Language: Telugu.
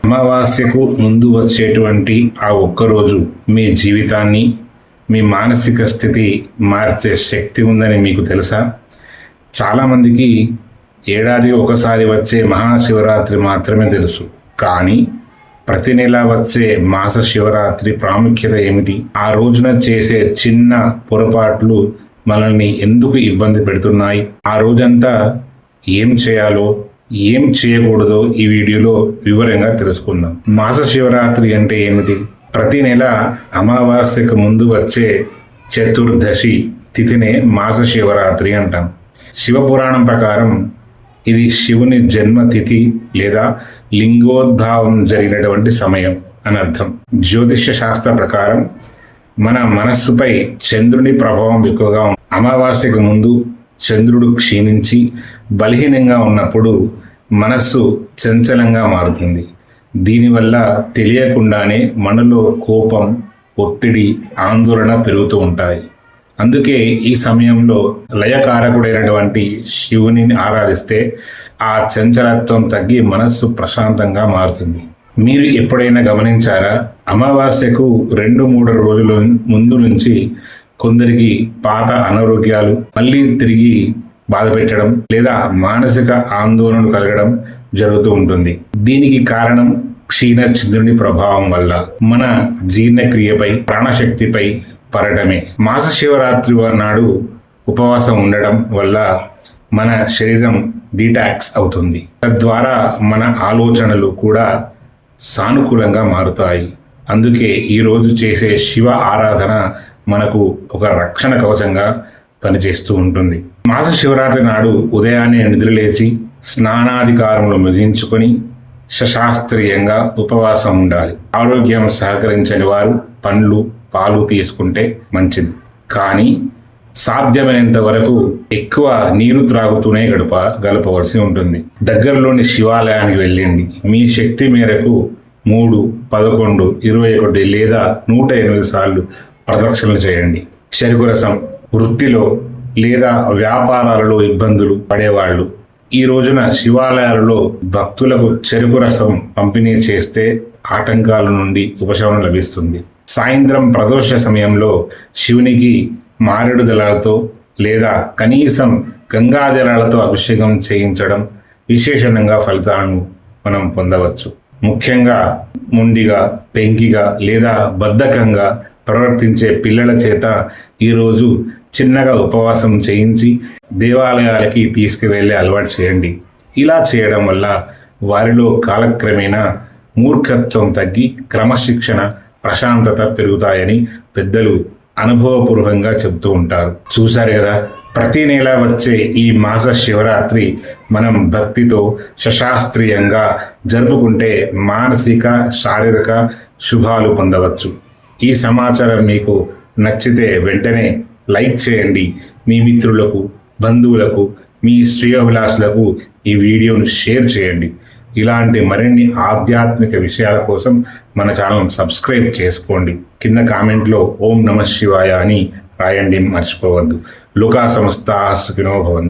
అమావాస్యకు ముందు వచ్చేటువంటి ఆ ఒక్కరోజు మీ జీవితాన్ని, మీ మానసిక స్థితి మార్చే శక్తి ఉందని మీకు తెలుసా? చాలామందికి ఏడాది ఒకసారి వచ్చే మహాశివరాత్రి మాత్రమే తెలుసు. కానీ ప్రతి నెల వచ్చే మాస శివరాత్రి ప్రాముఖ్యత ఏమిటి? ఆ రోజున చేసే చిన్న పొరపాట్లు మనల్ని ఎందుకు ఇబ్బంది పెడుతున్నాయి? ఆ రోజంతా ఏం చేయాలో, ఏం చేయకూడదో ఈ వీడియోలో వివరంగా తెలుసుకుందాం. మాస శివరాత్రి అంటే ఏమిటి? ప్రతి నెల అమావాస్యకు ముందు వచ్చే చతుర్దశి తిథినే మాస శివరాత్రి అంటాం. శివపురాణం ప్రకారం ఇది శివుని జన్మతిథి లేదా లింగోద్భావం జరిగినటువంటి సమయం అని అర్థం. జ్యోతిష్య శాస్త్ర ప్రకారం మన మనస్సుపై చంద్రుని ప్రభావం ఎక్కువగా ఉంది. అమావాస్యకు ముందు చంద్రుడు క్షీణించి బలహీనంగా ఉన్నప్పుడు మనస్సు చంచలంగా మారుతుంది. దీనివల్ల తెలియకుండానే మనలో కోపం, ఒత్తిడి, ఆందోళన పెరుగుతూ ఉంటాయి. అందుకే ఈ సమయంలో లయకారకుడైనటువంటి శివుని ఆరాధిస్తే ఆ చంచలత్వం తగ్గి మనస్సు ప్రశాంతంగా మారుతుంది. మీరు ఎప్పుడైనా గమనించారా? అమావాస్యకు 2-3 రోజుల ముందు నుంచి కొందరికి పాత అనారోగ్యాలు మళ్ళీ తిరిగి బాధ పెట్టడం లేదా మానసిక ఆందోళన కలగడం జరుగుతూ ఉంటుంది. దీనికి కారణం క్షీణ చంద్రుని ప్రభావం వల్ల మన జీర్ణక్రియపై, ప్రాణశక్తిపై పడటమే. మాస శివరాత్రి నాడు ఉపవాసం ఉండడం వల్ల మన శరీరం డీటాక్స్ అవుతుంది. తద్వారా మన ఆలోచనలు కూడా సానుకూలంగా మారుతాయి. అందుకే ఈరోజు చేసే శివ ఆరాధన మనకు ఒక రక్షణ కవచంగా పనిచేస్తూ ఉంటుంది. మాస శివరాత్రి నాడు ఉదయాన్నే నిద్రలేచి స్నానాధికారంలో ముగించుకొని శాస్త్రీయంగా ఉపవాసం ఉండాలి. ఆరోగ్యం సహకరించని వారు పండ్లు, పాలు తీసుకుంటే మంచిది. కానీ సాధ్యమైనంత వరకు ఎక్కువ నీరు త్రాగుతూనే గడపవలసి ఉంటుంది. దగ్గరలోని శివాలయానికి వెళ్ళండి. మీ శక్తి మేరకు 3, 11, 21 లేదా 108 సార్లు ప్రదక్షిణలు చేయండి. చెరుకు రసం, వృత్తిలో లేదా వ్యాపారాలలో ఇబ్బందులు పడేవాళ్ళు ఈ రోజున శివాలయాలలో భక్తులకు చెరుకు రసం పంపిణీ చేస్తే ఆటంకాల నుండి ఉపశమనం లభిస్తుంది. సాయంత్రం ప్రదోష సమయంలో శివునికి మారేడు దళాలతో లేదా కనీసం గంగా జలాలతో అభిషేకం చేయించడం విశేషంగా ఫలితాలను మనం పొందవచ్చు. ముఖ్యంగా మొండిగా, పెంకిగా లేదా బద్ధకంగా ప్రవర్తించే పిల్లల చేత ఈరోజు చిన్నగా ఉపవాసం చేయించి దేవాలయాలకి తీసుకువెళ్ళే అలవాటు చేయండి. ఇలా చేయడం వల్ల వారిలో కాలక్రమేణా మూర్ఖత్వం తగ్గి క్రమశిక్షణ, ప్రశాంతత పెరుగుతాయని పెద్దలు అనుభవపూర్వకంగా చెబుతూ ఉంటారు. చూశారు కదా, ప్రతి నెల వచ్చే ఈ మాస శివరాత్రి మనం భక్తితో శాస్త్రీయంగా జరుపుకుంటే మానసిక, శారీరక శుభాలు పొందవచ్చు. ఈ సమాచారం మీకు నచ్చితే వెంటనే లైక్ చేయండి. మీ మిత్రులకు, బంధువులకు, మీ శ్రేయోభిలాషులకు ఈ వీడియోను షేర్ చేయండి. ఇలాంటి మరిన్ని ఆధ్యాత్మిక విషయాల కోసం మన ఛానల్ సబ్స్క్రైబ్ చేసుకోండి. కింద కామెంట్లో ఓం నమః శివాయ అని రాయండి, మర్చిపోవద్దు. లోకా సమస్తా సుఖినో భవంతు.